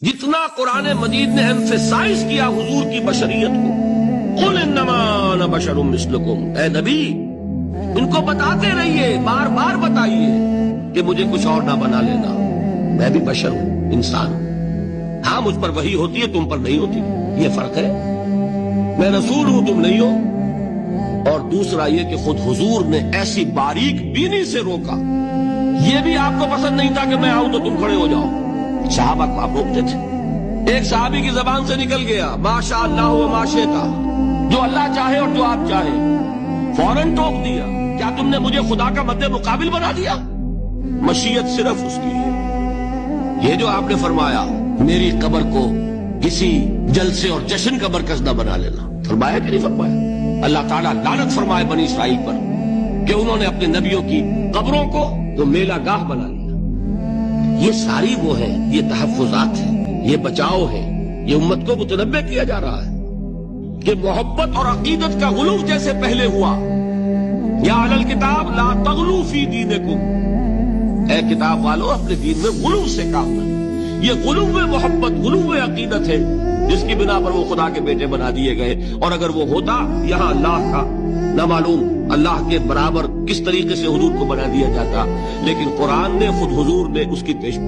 جتنا قرآن مجید نے ایمفیسائز کیا حضور کی بشریت کو، قل انما انا بشر مثلکم، اے نبی ان کو بتاتے رہیے، بار بار بتائیے کہ مجھے کچھ اور نہ بنا لینا، میں بھی بشر ہوں، انسان ہوں، ہاں مجھ پر وحی ہوتی ہے تم پر نہیں ہوتی، یہ فرق ہے، میں رسول ہوں تم نہیں ہو۔ اور دوسرا یہ کہ خود حضور نے ایسی باریک بینی سے روکا، یہ بھی آپ کو پسند نہیں تھا کہ میں آؤں تو تم کھڑے ہو جاؤ، صحابہ کو آپ روکتے تھے۔ ایک صحابی کی زبان سے نکل گیا ما شاء اللہ و ما شئت، جو اللہ چاہے اور جو آپ چاہیں، فوراً ٹوک دیا، کیا تم نے مجھے خدا کا مد مقابل بنا دیا؟ مشیت صرف اس کی ہے۔ یہ جو آپ نے فرمایا میری قبر کو کسی جلسے اور جشن کا مرکز نہ بنا لینا، فرمایا کہ نہیں فرمایا؟ اللہ تعالیٰ لعنت فرمائے بنی اسرائیل پر کہ انہوں نے اپنے نبیوں کی قبروں کو تو میلہ گاہ بنا لیا۔ یہ ساری وہ ہے، یہ تحفظات ہے، یہ بچاؤ ہے، یہ امت کو متنبہ کیا جا رہا ہے کہ محبت اور عقیدت کا غلو جیسے پہلے ہوا، یا اہل الکتاب لا تغلو فی دینکم، اے کتاب والو اپنے دین میں غلو سے کام کریں۔ یہ غلو محبت، غلو عقیدت ہے جس کی بنا پر وہ خدا کے بیٹے بنا دیے گئے، اور اگر وہ ہوتا یہاں اللہ کا نہ معلوم اللہ کے برابر کس طریقے سے حضور کو بنا دیا جاتا، لیکن قرآن نے خود حضور نے اس کی پیش